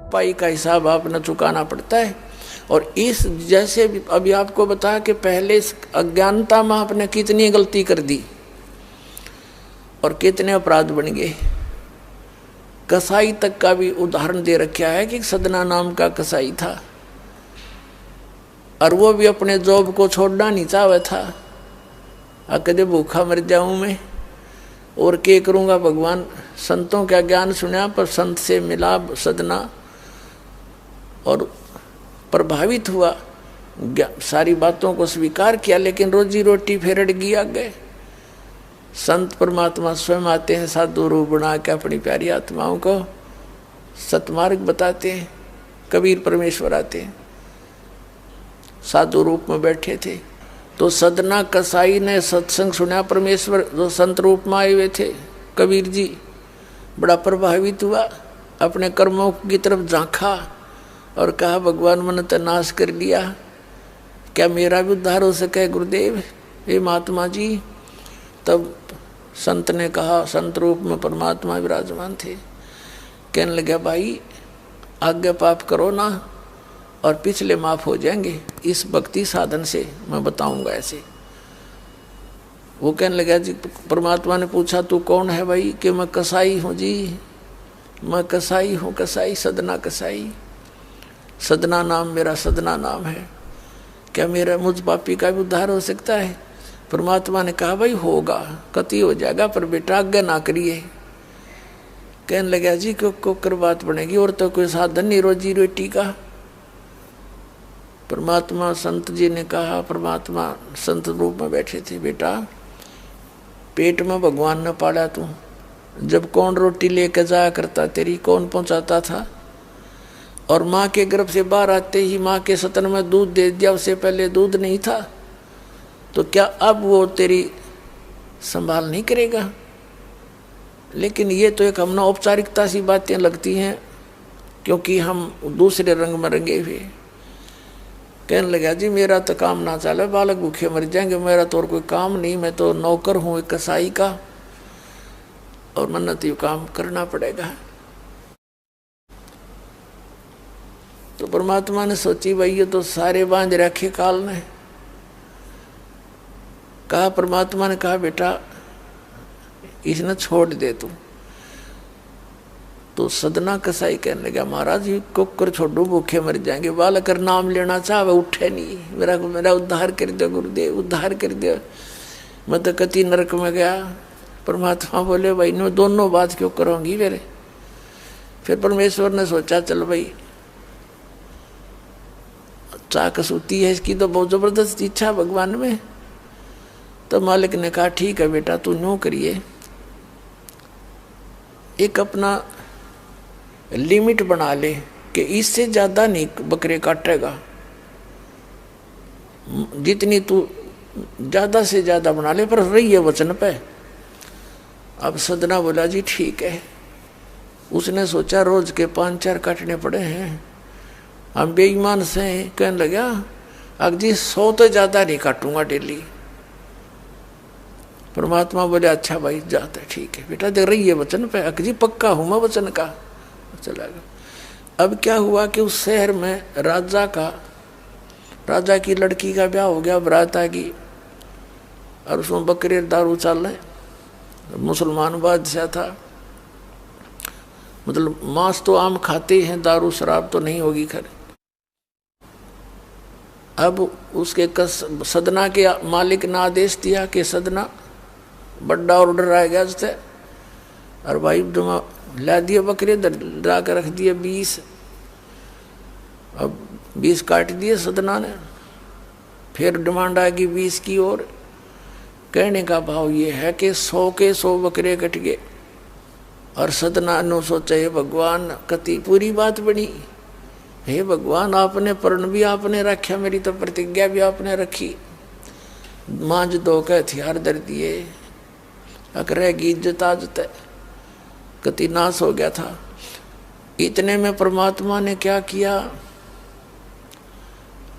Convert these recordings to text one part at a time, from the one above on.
पाई का हिसाब आपने चुकाना पड़ता है। और इस जैसे अभी आपको बताया कि पहले इस अज्ञानता में आपने कितनी गलती कर दी और कितने अपराध बन गए। कसाई तक का भी उदाहरण दे रखा है कि सदना नाम का कसाई था और वो भी अपने जॉब को छोड़ना नहीं चाहता था। कदे भूखा मर जाऊं मैं और क्या करूँगा। भगवान संतों का ज्ञान सुना पर संत से मिला सदना और प्रभावित हुआ, सारी बातों को स्वीकार किया, लेकिन रोजी रोटी फिर अड़ गई आगे। संत परमात्मा स्वयं आते हैं साधु रूप बना के अपनी प्यारी आत्माओं को सतमार्ग बताते हैं। कबीर परमेश्वर आते हैं, साधु रूप में बैठे थे। तो सदना कसाई ने सत्संग सुना, परमेश्वर जो संत रूप में आए हुए थे कबीर जी, बड़ा प्रभावित हुआ, अपने कर्मों की तरफ झांका और कहा भगवान मैंने तो नाश कर लिया, क्या मेरा भी उद्धार हो सके गुरुदेव, हे महात्मा जी। तब संत ने कहा, संत रूप में परमात्मा विराजमान थे, कहने लगे भाई आगे पाप करो ना और पिछले माफ हो जाएंगे, इस भक्ति साधन से मैं बताऊंगा ऐसे। वो कहने लगा जी, परमात्मा ने पूछा तू कौन है भाई, कि मैं कसाई हूँ जी, मैं कसाई हूँ, कसाई सदना कसाई, सदना नाम मेरा सदना नाम है, क्या मेरा मुझ पापी का भी उद्धार हो सकता है। परमात्मा ने कहा भाई होगा, कति हो जाएगा, पर बेटा आज्ञा ना करिए। कहने लगा जी क्यों कर बात बनेगी, और तो कोई साधन नहीं रोजी रोटी का। परमात्मा संत जी ने कहा, परमात्मा संत रूप में बैठे थे, बेटा पेट में भगवान ने पाला तू, जब कौन रोटी लेकर जाया करता तेरी, कौन पहुंचाता था, और माँ के गर्भ से बाहर आते ही माँ के सतन में दूध दे दिया, उससे पहले दूध नहीं था, तो क्या अब वो तेरी संभाल नहीं करेगा। लेकिन ये तो एक हमने औपचारिकता सी बातें लगती हैं, क्योंकि हम दूसरे रंग में रंगे हुए। कहने लगा जी मेरा तो काम ना चले, बालक भूखे मर जाएंगे, मेरा तो और कोई काम नहीं, मैं तो नौकर हूँ एक कसाई का, और मन्नत यू काम करना पड़ेगा। तो परमात्मा ने सोची भाई ये तो सारे बांध रखे काल ने। कहा, परमात्मा ने कहा बेटा इसने छोड़ दे तू। तो सदना कसाई कहने लगा महाराज ये कुकर छोड़ो, भूखे मर जाएंगे, बालक नाम लेना चाहे उठे नहीं, मेरा उद्धार कर दो गुरुदेव, उद्धार कर दो, मैं तो कति नरक में गया। परमात्मा बोले भाई नो दोनों बात क्यों करोगी मेरे। फिर परमेश्वर ने सोचा चल भाई चाकस होती है इसकी तो बहुत जबरदस्त इच्छा भगवान में। तो मालिक ने कहा ठीक है बेटा तू न्यों करिए, एक अपना लिमिट बना ले कि इससे ज़्यादा नहीं बकरे काटेगा, जितनी तू ज़्यादा से ज़्यादा बना ले, पर रही है वचन पे। अब सदना बोला जी ठीक है। उसने सोचा रोज के 5-4 काटने पड़े हैं, हम बेईमान से। कहने लगा अब जी 100 तो ज़्यादा नहीं काटूंगा डेली। परमात्मा बोले अच्छा भाई जाता ठीक है बेटा, देख रही है वचन पे, अकजी पक्का हूँ मैं वचन का। चला गया। अब क्या हुआ कि उस शहर में राजा की लड़की का ब्याह हो गया, बारात आ गई, और उसमें बकरे दारू चल रहे। मुसलमान बादशाह था, मतलब मांस तो आम खाते हैं, दारू शराब तो नहीं होगी खैर। अब उसके सदना के मालिक ने आदेश दिया कि सदना बड़ा ऑर्डर आएगा उससे, और भाई ला दिए बकरे ला कर रख दिए 20। अब 20 काट दिए सदना ने। फिर डिमांड आएगी 20 की, और कहने का भाव ये है कि 100 के 100 बकरे कट गए। और सदना ने सोचा हे भगवान कति पूरी बात बनी, हे भगवान आपने प्रण भी आपने रखा, मेरी तो प्रतिज्ञा भी आपने रखी, मांझ दो के हथियार धर दिए, अकरेगी इज्जत आज तक कति नाश हो गया था। इतने में परमात्मा ने क्या किया,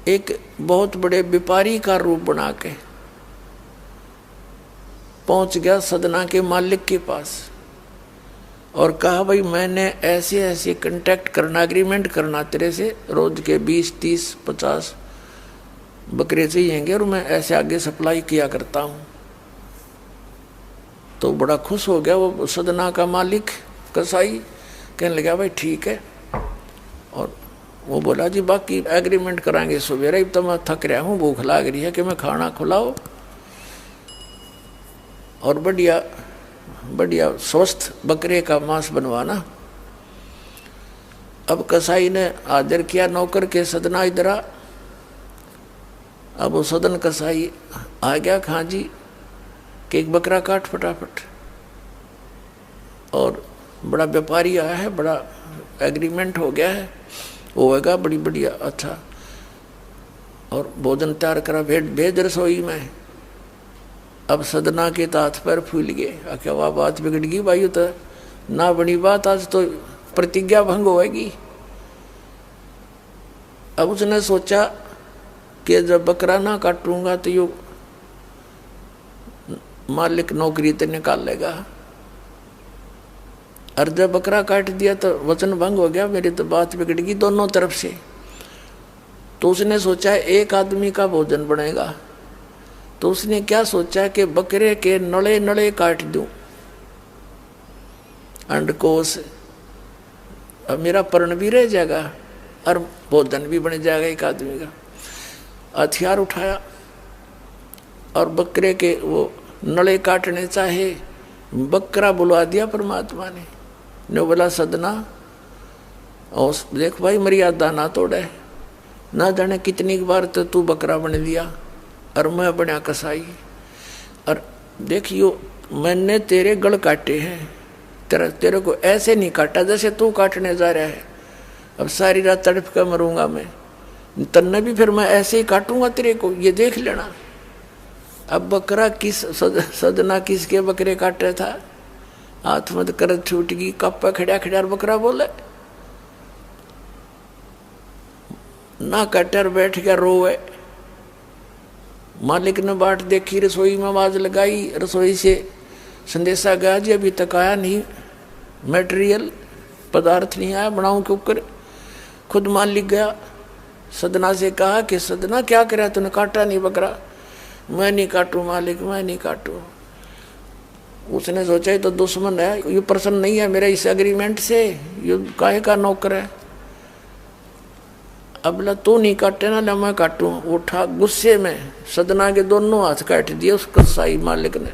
एक बहुत बड़े व्यापारी का रूप बना के पहुंच गया सदना के मालिक के पास। और कहा भाई मैंने ऐसे ऐसे कांटेक्ट करना, एग्रीमेंट करना तेरे से, रोज के 20, 30, 50 बकरे चाहिएंगे और मैं ऐसे आगे सप्लाई किया करता हूँ। तो बड़ा खुश हो गया वो सदना का मालिक कसाई, कहने लगा भाई ठीक है। और वो बोला जी बाकी एग्रीमेंट कराएंगे सवेरे ही, तो मैं थक रहा हूँ, भूख लग रही है कि मैं खाना खिलाओ और बढ़िया बढ़िया स्वस्थ बकरे का मांस बनवाना। अब कसाई ने आदर किया नौकर के, सदना इधर आ। अब वो सदन कसाई आ गया, खां जी कि एक बकरा काट फटाफट। और बड़ा व्यापारी आया है, बड़ा एग्रीमेंट हो गया है, होएगा बड़ी बढ़िया अच्छा। और भोजन तैयार करा, भेज रसोई में। अब सदना के हाथ पैर फूल गए, क्या वाह बात बिगड़ गई भाई, तो ना बनी बात, आज तो प्रतिज्ञा भंग होएगी। अब उसने सोचा कि जब बकरा ना काटूंगा तो यो मालिक नौकरी तो निकाल लेगा, और जब बकरा काट दिया तो वचन भंग हो गया, मेरी तो बात बिगड़ गई दोनों तरफ से। तो उसने सोचा एक आदमी का भोजन बनेगा, तो उसने क्या सोचा कि बकरे के नड़े नड़े काट दूं अंडकोश, अब मेरा पर्ण भी रह जाएगा और भोजन भी बन जाएगा एक आदमी का। हथियार उठाया और बकरे के वो नड़े काटने चाहे, बकरा बुलवा दिया परमात्मा ने बोला सदना और देख भाई मर्यादा ना तोड़े, ना जाने कितनी बार तो तू बकरा बन दिया और मैं बना कसाई। और देखियो मैंने तेरे गल काटे हैं, तेरे को ऐसे नहीं काटा जैसे तू काटने जा रहा है। अब सारी रात तड़प कर मरूंगा मैं, तन्ने भी फिर मैं ऐसे ही काटूंगा तेरे को, ये देख लेना। अब बकरा किस सदना किसके बकरे काट रहा था, हाथ मत कर छूट गई, कप्पा खड़ा खड़ा बकरा बोले ना, कटर बैठ गया रोए। मालिक ने बाट देखी, रसोई में आवाज लगाई, रसोई से संदेशा गया जी अभी तक आया नहीं, मटेरियल पदार्थ नहीं आया, बनाऊं क्यों कर। खुद मालिक गया, सदना से कहा कि सदना क्या करा तूने, काटा नहीं बकरा। मैं नहीं काटू मालिक, मैं नहीं काटू। उसने सोचा ये तो दुश्मन है, ये प्रसन्न नहीं है मेरे इस एग्रीमेंट से, ये काहे का नौकर है। अब ला तू नहीं काटे ना, ला मैं काटू। उठा गुस्से में सदना के दोनों हाथ काट दिए उस कसाई मालिक ने,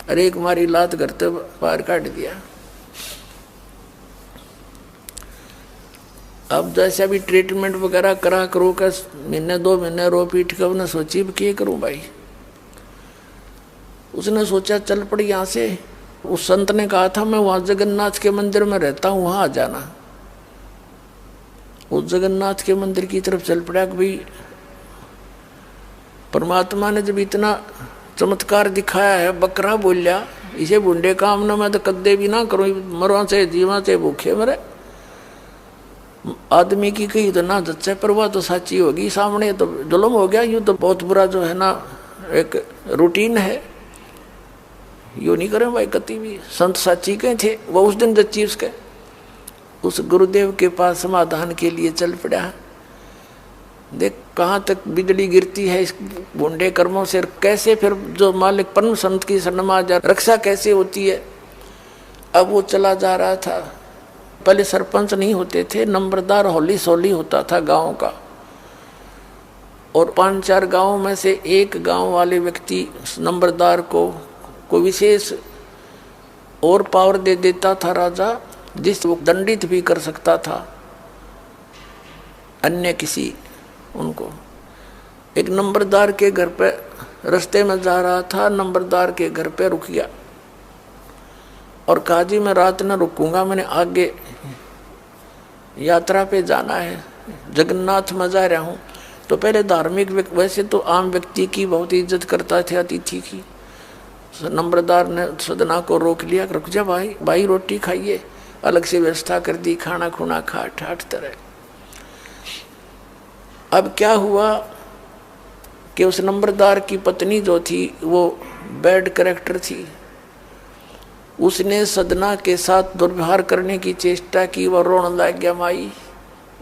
अरे एक मारी लात करते पार काट दिया। अब जैसे अभी ट्रीटमेंट वगैरह करा करो का, महीने 2 महीने रो पीट कर उन्हें सोची क्या करूं भाई। उसने सोचा चल पड़ी यहाँ से। उस संत ने कहा था मैं वहां जगन्नाथ के मंदिर में रहता हूँ, वहां आ जाना। उस जगन्नाथ के मंदिर की तरफ चल पड़ा कि भाई परमात्मा ने जब इतना चमत्कार दिखाया है, बकरा बोलिया, इसे बुंडे काम ना मैं तो कद्दे भी ना करूँ, मरवा से जीवा से भूखे मरे। आदमी की कही तो ना जच्चे, पर वह तो सच्ची होगी, सामने तो जुल्म हो गया। यूँ तो बहुत बुरा जो है ना एक रूटीन है, यूँ नहीं करें भाई कति भी। संत साची कहे थे, वो उस दिन जच्ची उसके उस गुरुदेव के पास समाधान के लिए चल पड़ा। देख कहाँ तक बिजली गिरती है इस बूंदे कर्मों से, कैसे फिर जो मालिक परम संत की शरण में जा रक्षा कैसे होती है। अब वो चला जा रहा था, पहले सरपंच नहीं होते थे, नंबरदार होली सोली होता था गांव का, और 5-4 गांव में से एक गांव वाले व्यक्ति नंबरदार को विशेष और पावर दे देता था राजा, जिस वो दंडित भी कर सकता था अन्य किसी उनको। एक नंबरदार के घर पे रास्ते में जा रहा था, नंबरदार के घर पे रुक गया और कहा जी मैं रात न रुकूंगा, मैंने आगे यात्रा पे जाना है, जगन्नाथ में जा रहा हूँ। तो पहले धार्मिक वैसे तो आम व्यक्ति की बहुत इज्जत करता थे, अतिथि की। नंबरदार ने सदना को रोक लिया, रुक जा भाई, भाई रोटी खाइए, अलग से व्यवस्था कर दी, खाना खुना खा ठाठ तरह। अब क्या हुआ कि उस नंबरदार की पत्नी जो थी वो बैड कैरेक्टर थी, उसने सदना के साथ दुर्व्यवहार करने की चेष्टा की। वह रोने लग गया, माई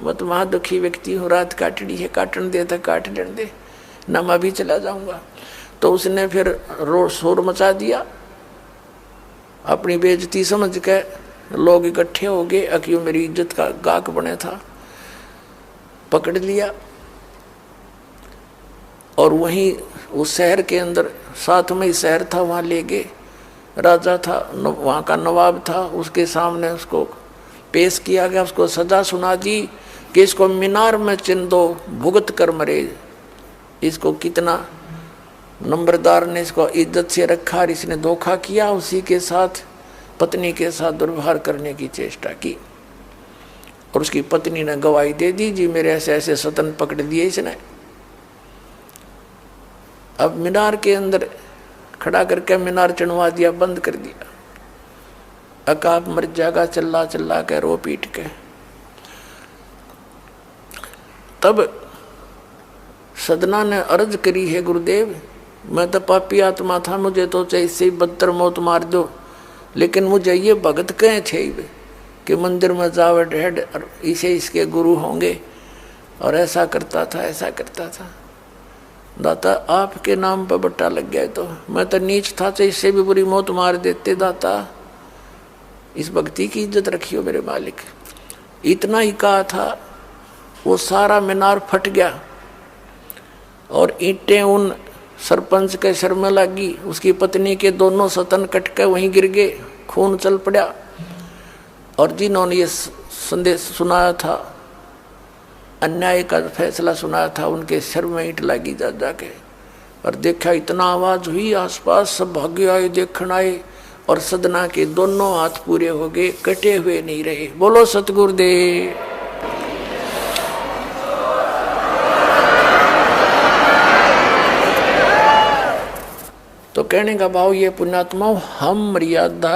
मत महा दुखी व्यक्ति हो, रात काटनी है, काटन दे तो काट दे, न मैं भी चला जाऊंगा। तो उसने फिर शोर मचा दिया, अपनी बेइज्जती समझ के लोग इकट्ठे हो गए। अक्यों मेरी इज्जत का गाक बने था, पकड़ लिया और वहीं उस शहर के अंदर, साथ में ही शहर था, वहाँ ले गए। राजा था, वहाँ का नवाब था, उसके सामने उसको पेश किया गया। उसको सजा सुना दी कि इसको मीनार में चिन दो, भुगत कर मरे। इसको कितना नंबरदार ने इसको इज्जत से रखा और इसने धोखा किया, उसी के साथ पत्नी के साथ दुर्व्यवहार करने की चेष्टा की। और उसकी पत्नी ने गवाही दे दी, जी मेरे ऐसे ऐसे सतन पकड़ दिए इसने। अब मीनार के अंदर खड़ा करके मीनार चढ़वा दिया, बंद कर दिया। अकाब मर जाएगा, चिल्ला चिल्ला के रो पीट के। तब सदना ने अर्ज करी, है गुरुदेव मैं तो पापी आत्मा था, मुझे तो चाहे इससे ही बदतर मौत मार दो, लेकिन मुझे ये भगत कहे थे कि मंदिर में जावे ढेड इसे इसके गुरु होंगे, और ऐसा करता था ऐसा करता था। दाता आपके नाम पर बट्टा लग गया, तो मैं तो नीच था, तो इससे भी बुरी मौत मार देते। दाता इस भक्ति की इज्जत रखियो मेरे मालिक। इतना ही कहा था, वो सारा मीनार फट गया और ईंटें उन सरपंच के सर में लगी। उसकी पत्नी के दोनों सतन कट के वहीं गिर गए, खून चल पड़ा। और जिन्होंने ये संदेश सुनाया था, अन्याय का फैसला सुनाया था, उनके सर में ईंट लगी जा जाके। और देखा इतना आवाज हुई, आसपास सब भागे आए, देखने आए, और सदना के दोनों हाथ पूरे हो गए, कटे हुए नहीं रहे। बोलो सतगुरुदेव। तो कहने का भाव ये पुण्यात्माओं, हम मर्यादा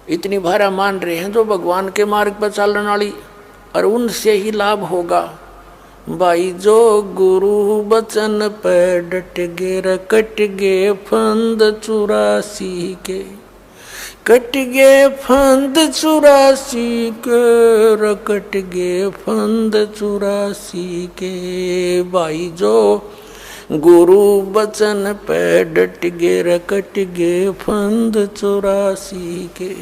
इतनी भारा मान रहे हैं जो भगवान के मार्ग पर चलने वाली, और उनसे ही लाभ होगा। भाई जो गुरु बचन पे डट गे, कट गे फंद 84 के, कट गे फंद 84 के, कट गे फंद 84 के। भाई जो गुरु बचन पे डट गे, कट गे फंद 84 के।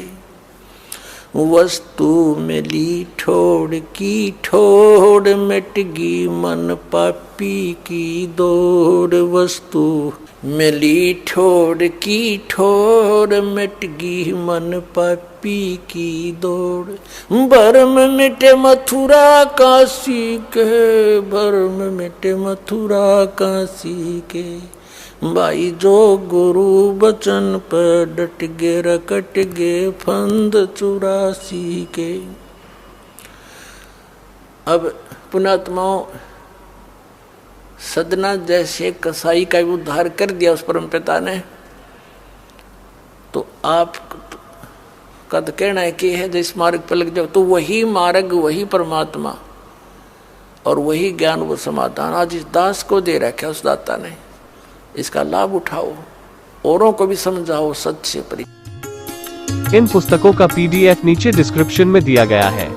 वस्तु मिली ठोड़ की ठोड़, मिटगी मन पापी की दौड़। वस्तु मिली ठोड़ की ठोड़, मिटगी मन पापी की दौड़। भरम मिटे मथुरा काशी के, भरम मिटे मथुरा काशी के। भाई जो गुरु बचन पर डट गे, कट गे फंद 84 के। अब पुणात्माओं, सदना जैसे कसाई का उद्धार कर दिया उस परम पिता ने, तो आप का तो कहना है कि है जिस मार्ग पर लग जाओ, तो वही मार्ग, वही परमात्मा और वही ज्ञान, वो समाधान आज इस दास को दे रखा है उस दाता ने। इसका लाभ उठाओ, औरों को भी समझाओ सच से परि। इन पुस्तकों का PDF नीचे डिस्क्रिप्शन में दिया गया है।